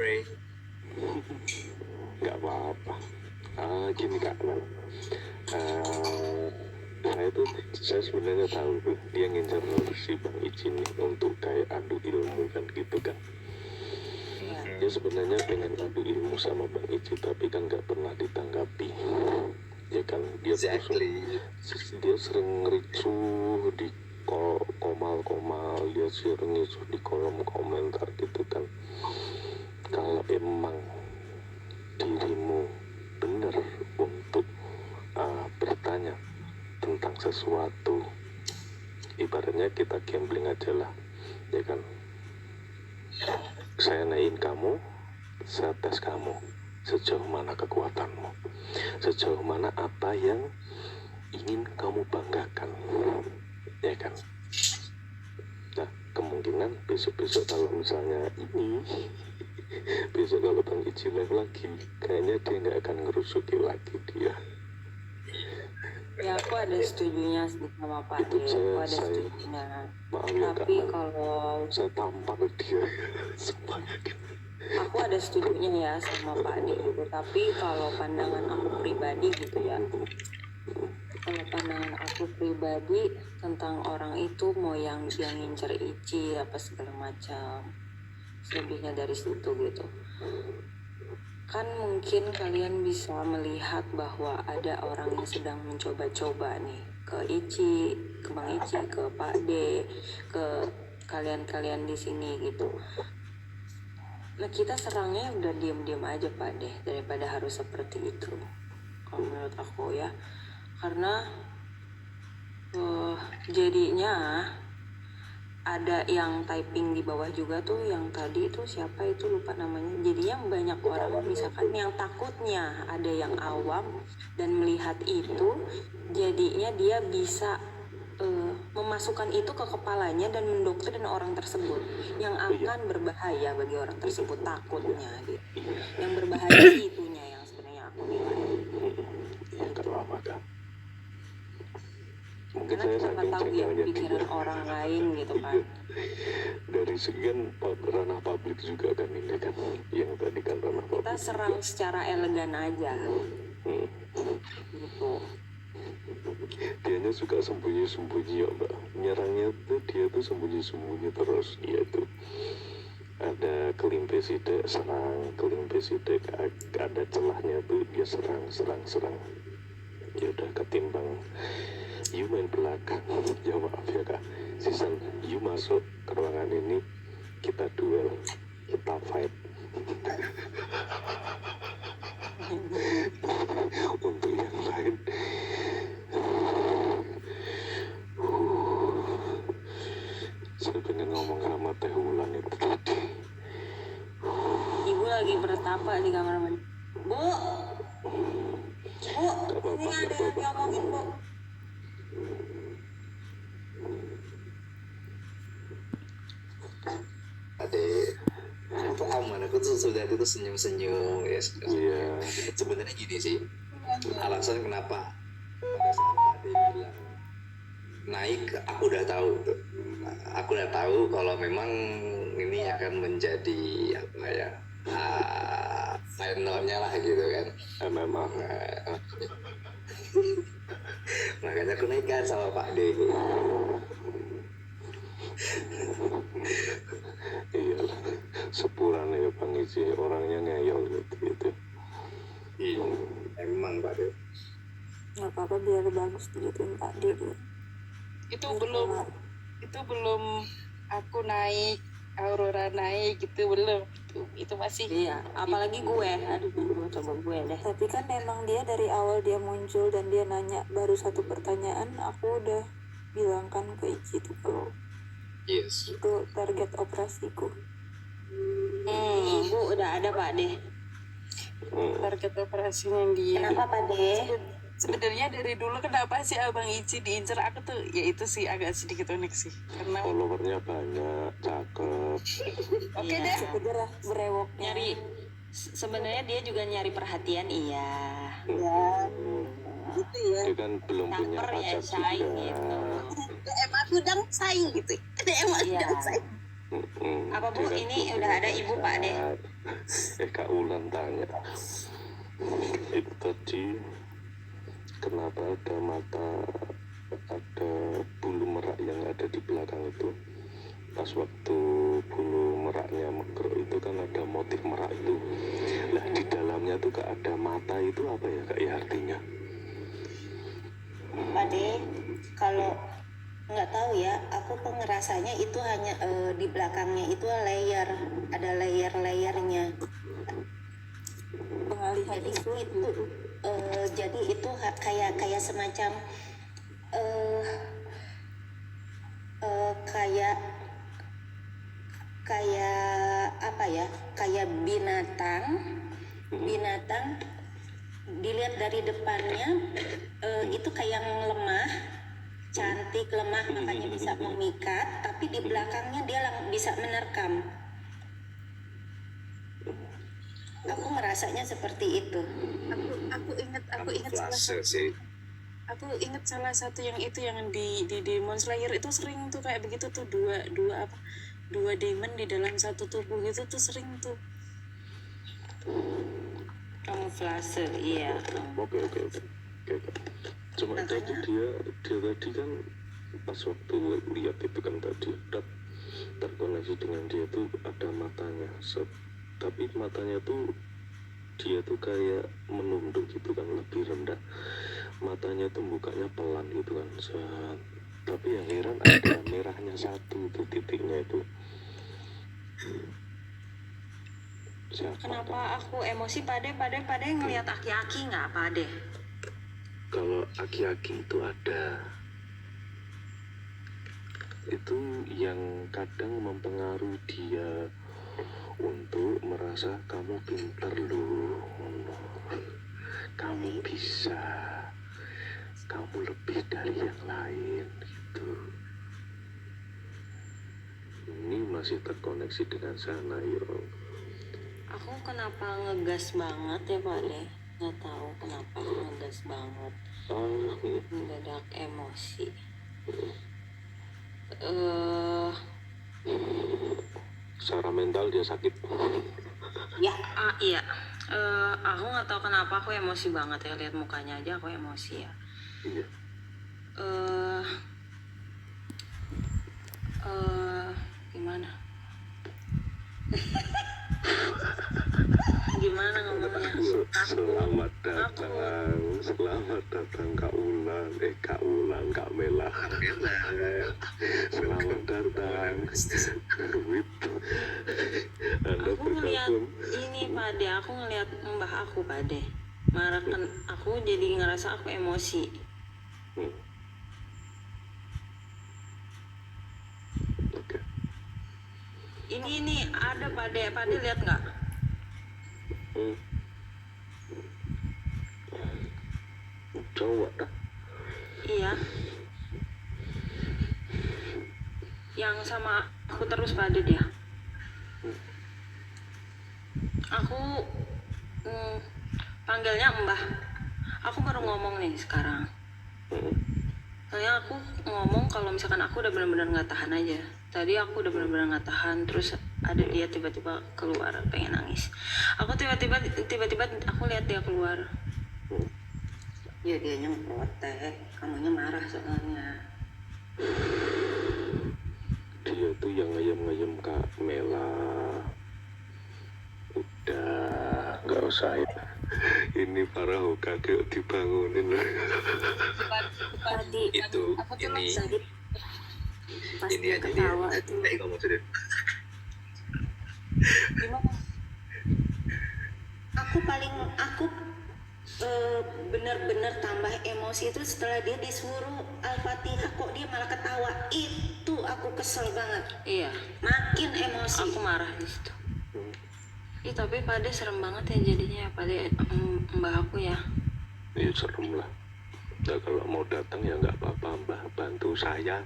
sorry. Nggak apa-apa. Gini Kak, saya sebenarnya tahu tuh dia ngincar si Bang Icin nih untuk kayak adu ilmu kan gitu kan. Dia sebenarnya pengen adu ilmu sama Bang Icin tapi kan nggak pernah ditanggapi. Ya kan dia dia sering ricuh di komal-komal, dia sering ricuh di kolom komentar gitu kan. Kalau emang dirimu benar untuk bertanya tentang sesuatu, ibaratnya kita gambling aja lah, ya kan. Saya naikin kamu, saya tes kamu sejauh mana kekuatanmu, sejauh mana apa yang ingin kamu banggakan, ya kan. Nah kemungkinan besok-besok kalau misalnya ini besok kalau Bang Icin live lagi, kayaknya dia nggak akan ngerusuki lagi dia. Ya aku ada setujunya sama Pak D, aku ada setujunya. Tapi kalau saya tampar dia, aku ada setujunya ya sama Pak D gitu. Tapi kalau pandangan aku pribadi gitu ya, kalau pandangan aku pribadi tentang orang itu mau yang dia ngincer Ici apa segala macam, selebihnya dari situ gitu. Kan mungkin kalian bisa melihat bahwa ada orang yang sedang mencoba-coba nih ke Ici, ke Bang Ici, ke Pak D, ke kalian-kalian di sini gitu. Nah kita serangnya udah diam-diam aja Pak D daripada harus seperti itu. Kalau menurut aku ya, karena jadinya ada yang typing di bawah juga tuh, yang tadi tuh siapa itu lupa namanya. Jadinya banyak orang misalkan yang takutnya ada yang awam dan melihat itu, jadinya dia bisa memasukkan itu ke kepalanya dan mendoktrin orang tersebut yang akan berbahaya bagi orang tersebut, takutnya gitu. Yang berbahaya itunya yang sebenarnya aku nilai. Mungkin karena kita nggak tahu ya pikiran orang lain gitu kan. Dari sekian ranah publik juga kan ini kan, yang tadi kan ranah publik. Kita serang juga secara elegan aja. Gitu. Dianya suka sembunyi-sembunyi ya Mbak. Nyerangnya tuh dia tuh sembunyi-sembunyi terus. Dia tuh ada kelimpe sidik serang, kelimpe sidik ada celahnya tuh dia serang. Ya udah ketimbang you main belakang, ya maaf ya Kak, season you masuk ke ruangan ini, kita duel, kita fight. Untuk yang lain saya pengen ngomong sama Teh Wulan itu tadi. Ibu lagi bertapa di kamar mandi. Bu, ini ada yang diomongin Bu. Adik, aku aman, aku tuh sudah itu senyum-senyum ya. Iya. Sebenarnya gini sih, alasan kenapa pada saat tadi bilang naik, aku udah tahu kalau memang ini akan menjadi apa ya, finalnya lah gitu kan. Memang. Makanya aku naikkan sama Pak D. Iya, sepuran ya Bang Ici, orangnya ngeyel gitu. Iya, emang Pak D. Nggak apa-apa, biar bagus digituin Pak D. Itu belum aku naik, Aurora naik gitu belum. Itu masih. Iya, apalagi gue. Aduh, coba gue deh. Tapi kan emang dia dari awal dia muncul dan dia nanya baru satu pertanyaan, aku udah bilang kan ke Ici tuh kalau Yes. itu target operasiku. Ibu udah ada Pak D. Target operasinya dia. Kenapa Pak D? Sebenarnya dari dulu kenapa sih Abang Ici diincer aku tuh, ya itu sih agak sedikit unik sih, karena followernya banyak, cakep. Oke deh. Segera berewok nyari. Sebenarnya dia juga nyari perhatian, iya. Gitu ya. Dia kan belum punya pacar juga. Gitu. DM aku dong saing gitu. DM aku dong saing. Apa Bu, ini udah ada Ibu Pak D? beneran tanya itu tadi, kenapa ada mata, ada bulu merak yang ada di belakang itu. Pas waktu bulu meraknya Megro itu kan ada motif merak itu. Nah di dalamnya tuh Kak ada mata itu apa ya Kak ya artinya? Pak De, kalau nggak tahu ya, aku kok ngerasanya itu hanya di belakangnya itu layer, ada layer-layernya. Pengalihan Jadi itu jadi itu kayak semacam eh kayak apa ya? Kayak binatang dilihat dari depannya itu kayak yang lemah, cantik, lemah, makanya bisa memikat, tapi di belakangnya dia bisa menerkam. Aku ngerasanya seperti itu. aku ingat Kamuflase sih. aku ingat salah satu yang itu yang di Demon Slayer itu sering tuh kayak begitu tuh, dua demon di dalam satu tubuh gitu tuh sering tuh. Kamuflase, iya. Oke. Cuma tadi dia tadi kan pas waktu lihat itu kan tadi terkoneksi dengan dia tuh ada matanya. Tapi matanya tuh dia tuh kayak menunduk gitu kan, lebih rendah. Matanya tuh bukanya pelan gitu kan. Tapi yang heran ada merahnya satu tuh titiknya itu. Siapa? Kenapa aku emosi? Pade ngelihat aki-aki nggak Pade? Kalau aki-aki itu ada, itu yang kadang mempengaruhi dia untuk merasa kamu pintar loh, kamu bisa, kamu lebih dari yang lain gitu. Ini masih terkoneksi dengan sana yo. Aku kenapa ngegas banget ya Pade? Nggak tahu kenapa ngegas banget. Mendadak emosi. Secara mental dia sakit. Ya, Iya. Aku nggak tahu kenapa aku emosi banget ya, lihat mukanya aja aku emosi ya. Iya. Gimana? Gimana ngomongnya? Selamat datang Kak Ulan, Kak Mela. Selamat datang. Anda Aku ngeliat bergabung. ini Pade, aku ngeliat mbah aku Pade. Marah kan aku jadi ngerasa aku emosi. Oke. Ini ada Pade lihat nggak? Coba dah. Iya. Yang sama aku terus Pade dia. Aku panggilnya Mbah. Aku baru ngomong nih sekarang. Soalnya aku ngomong kalau misalkan aku udah benar-benar nggak tahan aja. Tadi aku udah benar-benar nggak tahan, terus ada dia tiba-tiba keluar pengen nangis. Aku tiba-tiba aku lihat dia keluar. Ya dia protes, kamunya marah soalnya. Dia tuh yang ngayem-ngayem Kak Mela. Udah, nggak usah ya. Ini para Hokage dibangunin loh. Tadi Itu ini pas ini dia aja nih. ketawa itu Ngomong sudah. gimana? aku benar-benar tambah emosi itu setelah dia disuruh Al-Fatihah kok dia malah ketawa. Itu aku kesel banget. Iya, Makin emosi. aku marah di situ. Ih tapi Pade serem banget ya jadinya Pade, mbah aku ya. Ya serem lah. Nah, kalau mau datang ya nggak apa-apa Mbah, bantu saya.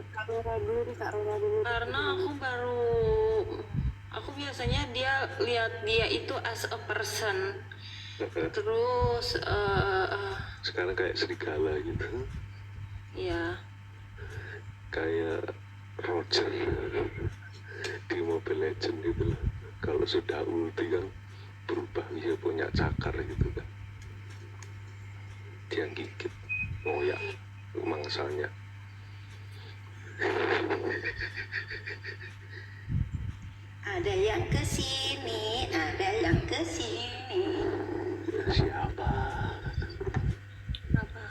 Kak Rora dulu. Karena aku biasanya lihat dia itu as a person. Terus Sekarang kayak serigala gitu. ya Kayak Roger di Mobile Legend gitu loh. Kalau sudah ulti kan berubah, dia punya cakar gitu kan, dia gigit ngoyak mangsanya. Ada yang kesini, ada yang kesini. Siapa? Apa?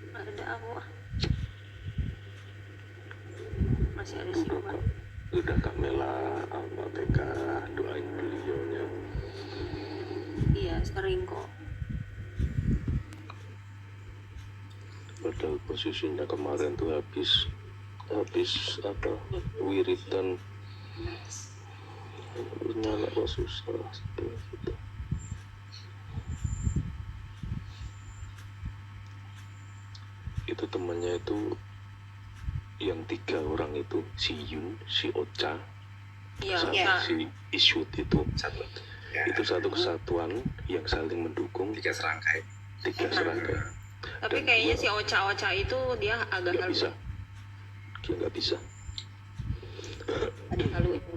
Nggak ada aku. Masih ada siapa? Udah Kak Mela apa TK doain beliaunya. Iya, sering kok. Padahal posisinya kemarin tuh habis apa wiridan nyala kok susah gitu. Itu temannya itu yang 3 orang itu, si Yun, si Ocha, Iya, sama Kak. si Iswut itu Satu. Ya, itu satu kesatuan yang saling mendukung, 3 serangkai. 3 serangkai. Tapi Dan kayaknya dua- si Ocha itu dia agak nggak halu. bisa, dia nggak bisa. Agak halu itu.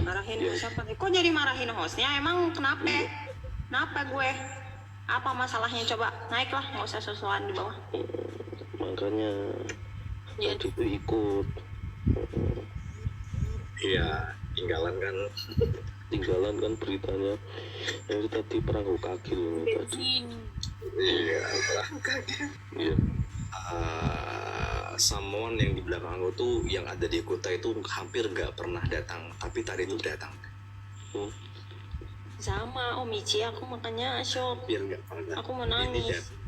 Marahin Iya. siapa nih? Kok jadi marahin hostnya? Emang kenapa? Kenapa gue? Apa masalahnya? Coba naiklah, nggak usah susulan di bawah. Makanya Iya. tadi itu ikut Iya, tinggalan kan. tinggalan kan beritanya. Itu tadi perahu kaki ini tadi. Iya. Iya. Someone yang di belakang aku tuh yang ada di kota itu hampir nggak pernah datang, tapi tadi itu datang. Hmm. Sama Om Ici, aku makanya shock. Hampir nggak pernah datang. Aku mau Ini nangis. datang.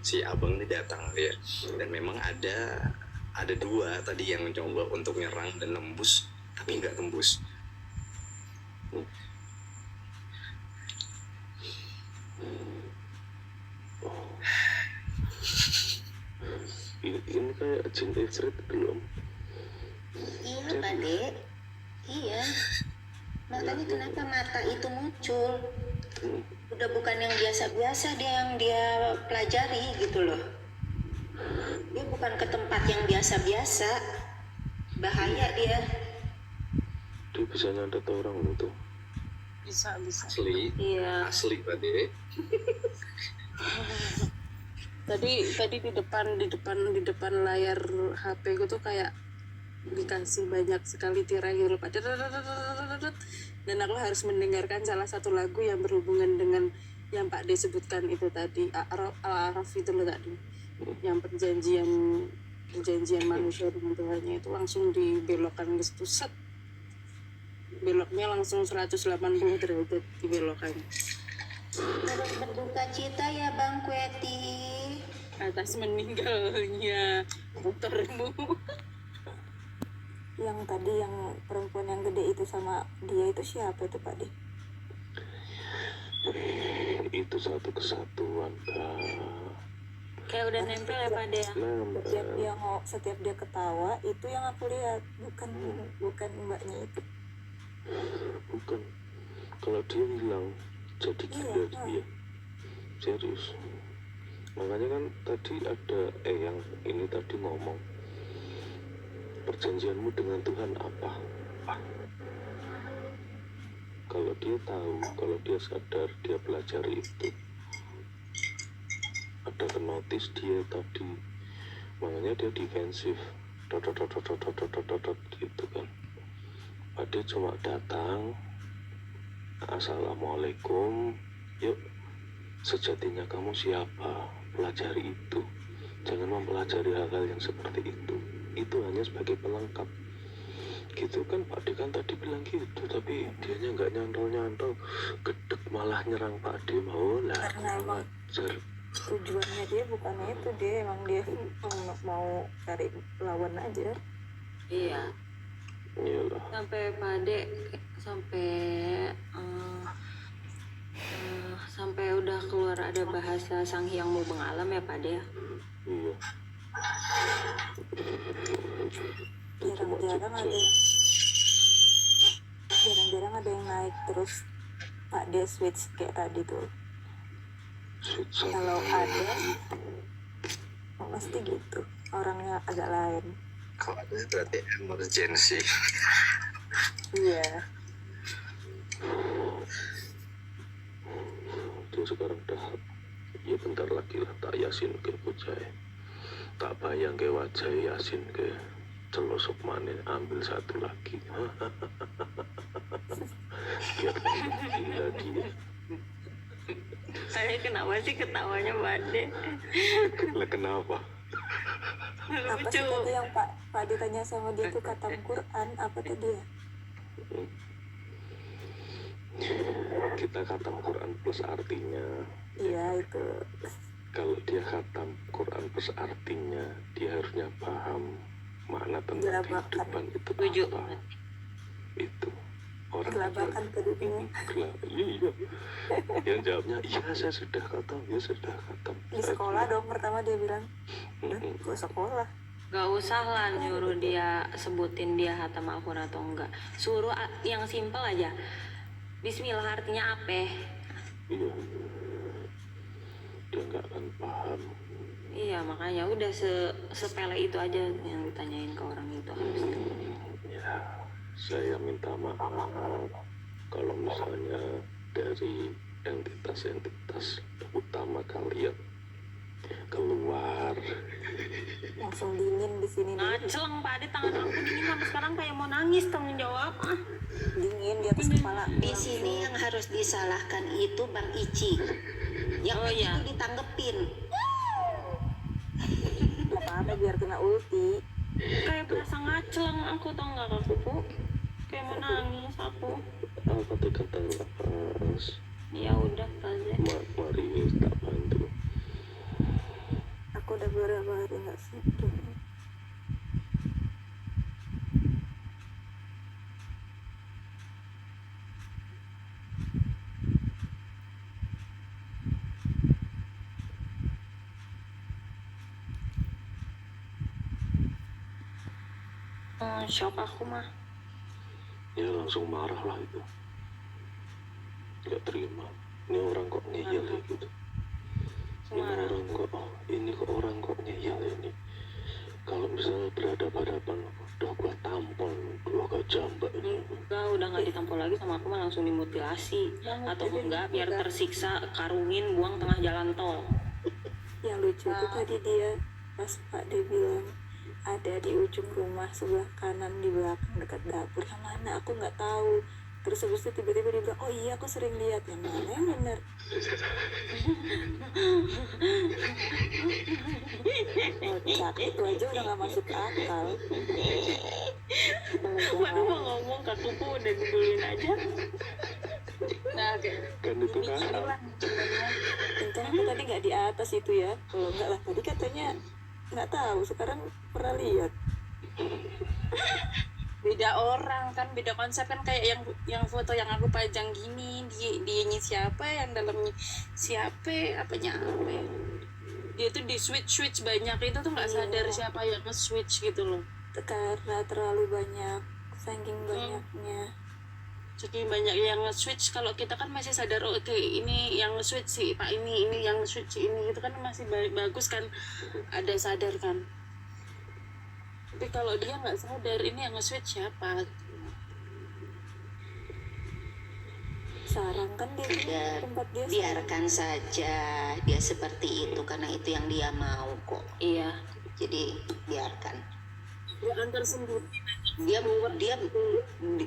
Si abang ini datang ya, dan memang ada 2 tadi yang mencoba untuk nyerang dan nembus, tapi nggak tembus. Ini kayak jin Ifrit belum. Iya Pak Dek, iya. Makanya kenapa mata itu muncul? Udah bukan yang biasa-biasa dia pelajari gitu loh. Dia bukan ke tempat yang biasa-biasa. Bahaya dia. Dia bisa nyandet orang itu. Bisa. Asli, Iya. asli tadi. Tadi di depan layar HP gue tuh kayak dikasih banyak sekali tirai gitu Pak. Dan aku harus mendengarkan salah satu lagu yang berhubungan dengan yang Pak D sebutkan itu tadi, Al-Araf itu loh tadi, yang perjanjian manusia dengan Tuhannya itu langsung dibelokkan ke situ, set, beloknya langsung 180 derajat dibelokkan Terus berduka cita ya Bang Kweti. atas meninggalnya motormu. Yang tadi yang perempuan yang gede itu sama dia itu siapa itu Pak De? Itu satu kesatuan Kak. Kayak udah nempel ya Pak De ya? Nempel. Setiap dia ketawa itu yang aku lihat, bukan mbaknya itu. Bukan. Kalau dia hilang jadi gila dia. Serius. Makanya kan tadi ada yang ini tadi ngomong, perjanjianmu dengan Tuhan apa? Kalau dia tahu, kalau dia sadar, dia belajar itu, ada ke notice dia tadi, makanya dia defensif, gitu kan. Dia cuma datang, assalamualaikum, yuk, sejatinya kamu siapa? Pelajari itu, jangan mempelajari hal-hal yang seperti itu hanya sebagai pelengkap. Gitu kan Pak D kan tadi bilang gitu, tapi dianya nggak nyantol, gedek malah nyerang Pak D, mau lah. Karena emang tujuannya dia bukan itu, dia emang dia mau cari lawan aja. Iya. Iyalah. Sampai Pak De sampai udah keluar ada bahasa Sang Hyang Mubeng Alam ya Pak De. Iya. Jarang-jarang ada yang naik terus Pak De switch kayak tadi tuh. Kalau ada pasti gitu. orangnya agak lain. Kalau ada berarti emergency. Iya. Itu sekarang dah ya bentar lagi lah tak yasin ke bocah, tak bayang ke wajah yasin ke celosok manin ambil satu lagi. Biar gila dia. Saya kenapa sih ketawanya Bade? Lah kenapa? Apa sih tadi yang Pak ditanya sama dia tuh khatam Quran apa tadi ya? Kita khatam Quran plus artinya. Iya itu. Kalau dia khatam Quran plus artinya, dia harusnya paham makna tentang Gelabakan. kehidupan itu Setuju. apa. Itu orang Gelabakan ke dunia. Iya. Yang jawabnya iya saya sudah khatam, ya sudah khatam. Di sekolah dong pertama dia bilang. Gue sekolah. Gak usah lah nyuruh dia sebutin dia hatam Al-Quran atau enggak. Suruh yang simpel aja. Bismillah artinya apa? Iya. Dia nggak akan paham. Iya makanya udah sepele itu aja yang ditanyain ke orang itu harusnya. Ya, saya minta maaf kalau misalnya dari entitas-entitas utama kalian keluar. Langsung dingin di sini nih. Ngaceng Pak Ade, tangan aku dingin sampai sekarang kayak mau nangis tanggung jawab. Dingin di atas kepala. Di sini yang harus disalahkan itu Bang Ici. Yang Oh, iya. itu ditanggepin. Apa-apa biar kena ulti. Kayak berasa ngaceng aku tau nggak aku Bu? Kayak mau nangis aku. Apa tuh kata lepas? Ya udah Faze. Mari tak bantu. Aku udah beberapa hari nggak sedih. Shock aku mah. Ya langsung marah lah itu. Nggak terima. Ini orang kok ngeyel ya gitu. Ini orang kok ngeyel ini. Kalau misalnya berhadapan-hadapan, udah gua tampol, gua jambak ini. Enggak, udah nggak ditampol lagi sama aku mah langsung dimutilasi. Atau enggak biar tersiksa karungin buang tengah jalan tol. Yang lucu itu tadi dia pas Pak dia bilang ada di ujung rumah sebelah kanan di belakang dekat dapur, yang mana aku nggak tahu. Terus habis itu tiba-tiba dia bilang, oh iya aku sering lihat. Yang mana yang benar? Kocak, itu aja udah nggak masuk akal. Baru mau ngomong kakuku udah gugulin aja. Nah kayak Kan itu kan. Untung aku tadi nggak di atas itu ya. Kalau nggak lah tadi katanya nggak tahu. Sekarang pernah lihat. beda orang kan, beda konsep kan, kayak yang foto yang aku pajang gini, dianya siapa, yang dalamnya siapa, apanya apa ya. Dia tuh di switch banyak itu tuh nggak sadar siapa yang nge-switch gitu loh. Karena terlalu banyak, saking banyaknya. Jadi banyak yang nge-switch, kalau kita kan masih sadar, oh, oke ini yang nge-switch si Pak ini yang nge-switch ini gitu kan masih bagus kan, ada sadar kan. Tapi kalau dia nggak sadar ini yang nge-switch siapa. Sarang kan dia Ya, tempat dia sarang. biarkan saja dia seperti itu karena itu yang dia mau kok. Iya. Jadi biarkan. Dia kan tersembunyi. Dia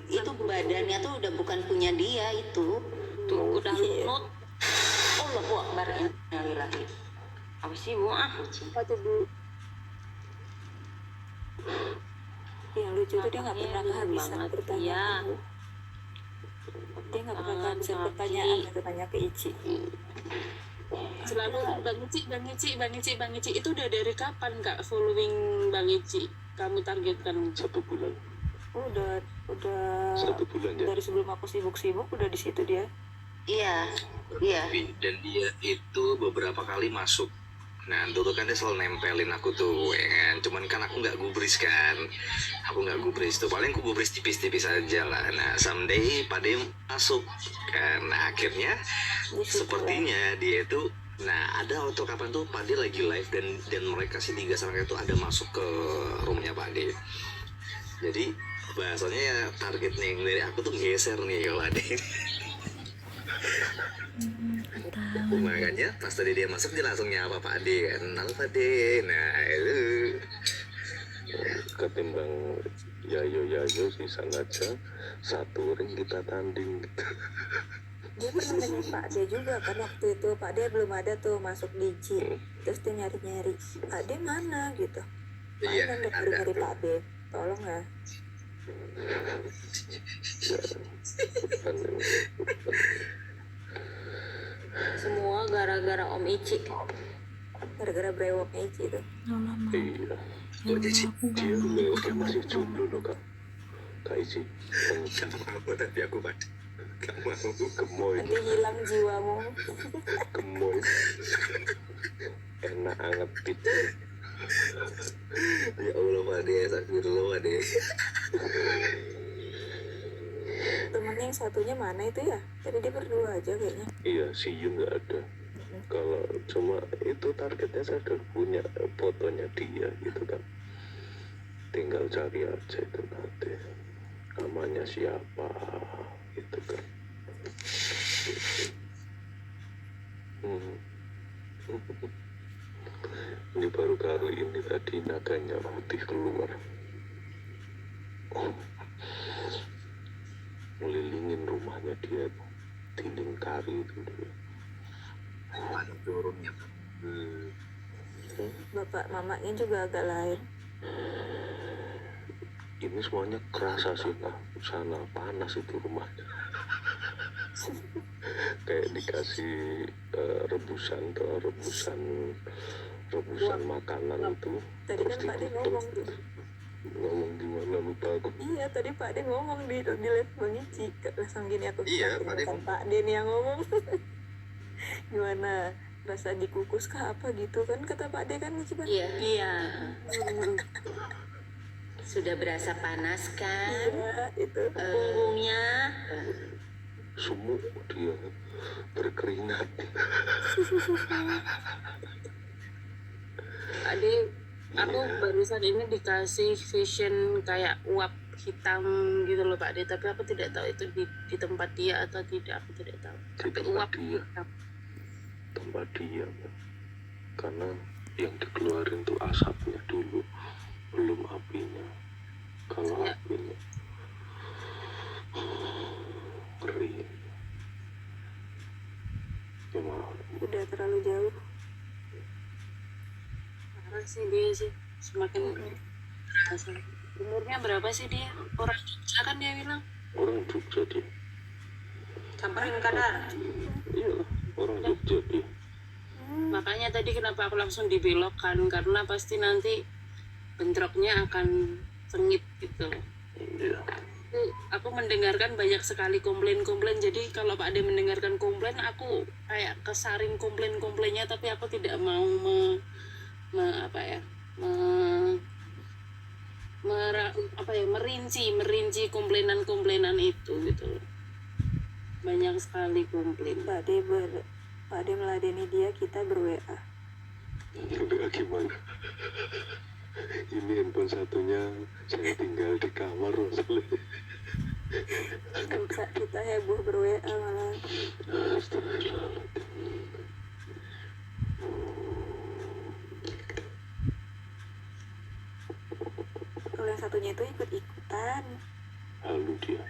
itu badannya tuh udah bukan punya dia itu. Tuh udah lunut. Allahu Akbar, innalillahi. Apa sih Bu? Yang lucu tuh dia nggak pernah kehabisan banget, pertanyaan. iya. Dia nggak pernah kehabisan pertanyaan gitu, tanya ke Ici. Selalu Bang Ici itu udah dari kapan Kak following Bang Ici? Kamu targetkan 1 bulan. Udah 1 bulan ya. dari sebelum aku sibuk udah di situ dia. Iya. Dan dia itu beberapa kali masuk. Nah dulu kan dia selalu nempelin aku tuh ya kan. Cuman kan aku nggak gubris kan. Aku nggak gubris tuh, paling aku gubris tipis-tipis aja lah. Nah someday pada masuk kan. Nah akhirnya Di situ sepertinya dia itu Nah, ada waktu kapan tuh Pak D lagi live dan mereka si tiga sama itu ada masuk ke roomnya Pak D. Jadi bahasanya ya targetnya yang dari aku tuh geser nih kalau ada ini. Makanya pas tadi dia masuk dia langsung nyapa Pak D kan. Halo Pak D. Nah itu Ketimbang yayo sisan aja, satu ring kita tanding gitu. Dia pernah dengan Pak D juga kan waktu itu. Pak D belum ada tuh masuk DJ. Terus dia nyari-nyari Pak D mana gitu. iya Kan udah ada dari tuh. Pak D. Tolong ya. Ya, bukan yang Semua gara-gara Om Ici. Gara-gara brewoknya Ici itu. iya. Kok jadi Dia masih jomblo loh kak. Kak Ici, gak mau tapi aku Pak D. Gak mau. gemoy, Nanti hilang jiwamu. gemoy. Enak anget gitu. Ya Allah Pak D, astagfirullah Pak D. Temennya yang satunya mana itu ya? Jadi dia berdua aja kayaknya. Iya, si Yun nggak ada. Kalau cuma itu targetnya saya udah punya fotonya dia gitu kan. Tinggal cari aja itu nanti namanya siapa gitu kan. Hmm. Ini baru kali ini tadi naganya putih keluar. Melilingin rumahnya dia, dinding kari itu dia. Mana turunnya Pak? Bapak mamanya juga agak lain. Ini semuanya kerasa sih nah, sana panas itu rumahnya. Kayak dikasih rebusan makanan itu. Tadi kan Pak D ngomong tuh. Ngomong gimana lupa aku. Iya tadi Pak D ngomong di live Bang Ici. Langsung gini aku. Iya, Pak D kan ngomong. Pak D nih yang ngomong. Gimana? Rasa dikukus kah apa gitu kan kata Pak D kan Ici Bang? Iya. Hmm, Sudah berasa panas kan? Iya itu. Punggungnya. Sumuk dia berkeringat. Tadi aku barusan ini dikasih vision kayak uap hitam gitu loh Pak D, tapi aku tidak tahu itu di tempat dia atau tidak, aku tidak tahu. Di Tapi tempat uap dia. hitam. Tempat dia kan. Karena yang dikeluarin tuh asapnya dulu, belum apinya. Kalau Ya. apinya ngeri. Gimana? Udah terlalu jauh. Parah sih dia sih, semakin terasa. Umurnya berapa sih dia? Orang Jogja kan dia bilang. Orang Jogja dia. Samperin kadar. Iyalah, orang Jogja dia. Makanya tadi kenapa aku langsung dibelokkan, karena pasti nanti bentroknya akan sengit gitu. Iya. Aku mendengarkan banyak sekali komplain-komplain, jadi kalau Pak Ade mendengarkan komplain, aku kayak kesaring komplain-komplainnya, tapi aku tidak mau merinci komplainan-komplainan itu gitu loh. Banyak sekali komplain. Pak D meladeni dia, kita ber-WA. Udah gimana? Ini handphone satunya saya tinggal di kamar masalahnya. Kita heboh ber-WA malah. Astagfirullahaladzim. Kalau yang satunya itu ikut-ikutan. Halu dia.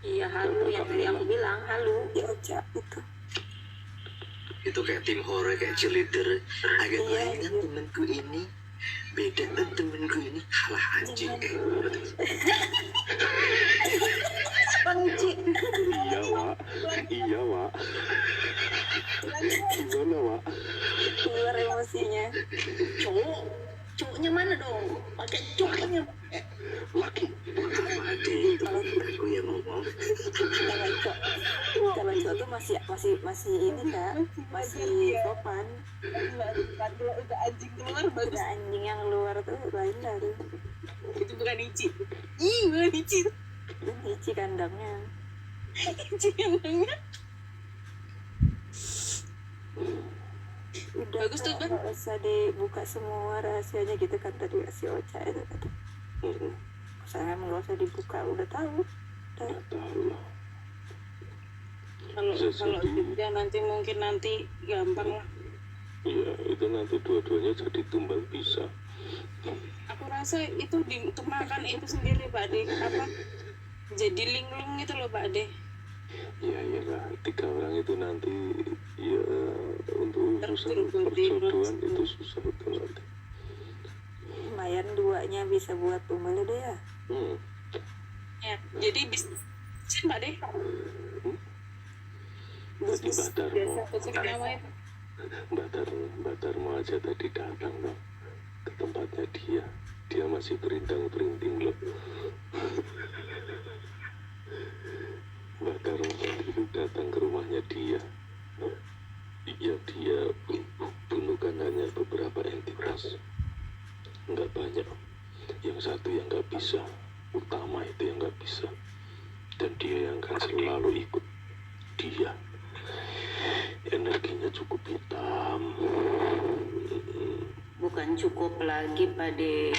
Iya halu yang tadi aku bilang halu. Ya Oca itu. Itu kayak tim horor, kayak cheerleader. Agak Iya, lain kan iya. temenku ini, beda kan temenku ini. Halah anjing. Bang Ici. Iya Wak. Iya Wak. Gimana Wak? Keluar emosinya. Cowoknya mana dong? Pakai cowoknya. Laki. Mati. Aku yang ngomong. Kalau cowok tuh masih ini Kak, masih sopan. Kalau udah anjing keluar bagus. Udah anjing yang luar tuh lain dari. Itu bukan Ici. Bukan Ici. Itu Ici kandangnya. Ici yang nanya. udah Bagus tuh, Bang. nggak usah dibuka semua rahasianya gitu kan tadi si Ocha itu kata. Saya emang nggak usah dibuka, udah tahu. Udah. Nggak tahu lah. Kalau Bisa kalau jadi. dia nanti mungkin nanti gampang lah. Iya, itu nanti dua-duanya jadi tumbal bisa. Aku rasa itu makan itu sendiri Pak Ade, apa jadi linglung itu loh Pak Ade. Ya iyalah, 3 orang itu nanti ya untuk urusan Tergerogoti. perjodohan itu susah betul nanti. Lumayan 2-nya bisa buat tumbal deh ya. Ya, jadi bisnis Pak Ade. Tadi Mbak Darmo, Bisnis namanya Mbak Darmo aja tadi datang loh ke tempatnya dia masih perinting loh. Mbak Darmo tadi itu datang ke rumahnya dia. Ya dia bunuhkan hanya beberapa entitas, nggak banyak. Yang satu yang nggak bisa, utama itu yang nggak bisa, dan dia yang akan selalu ikut dia. Energinya cukup hitam. Bukan cukup lagi Pade.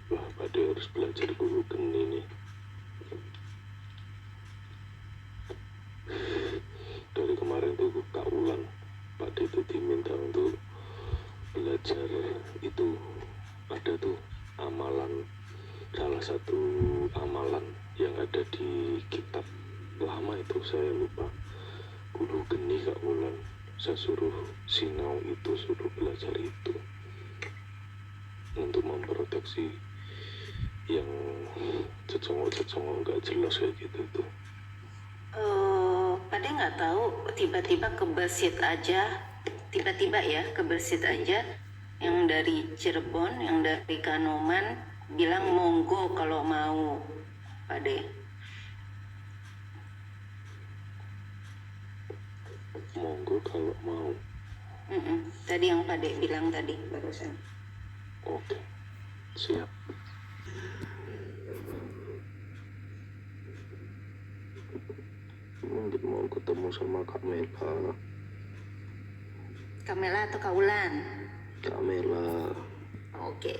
Wah, Pade harus belajar guru geni nih. Dari kemarin tuh Kak Ulan, Pade itu diminta untuk belajar itu. Ada tuh amalan, salah satu amalan yang ada di kitab lama itu saya lupa. Guru geni Kak Ulan, saya suruh Sinau itu suruh belajar itu untuk memproteksi yang cecongok nggak jelas kayak gitu tuh. Pade nggak tahu tiba-tiba kebersit aja, tiba-tiba ya kebersit aja yang dari Cirebon, yang dari Kanoman bilang monggo kalau mau Pade. Monggo kalau mau. Tadi yang Pade bilang tadi barusan. Oke, siap. Mungkin mau ketemu sama Kak Mela. Kamela atau Kaulan? Kak Mela. Oke.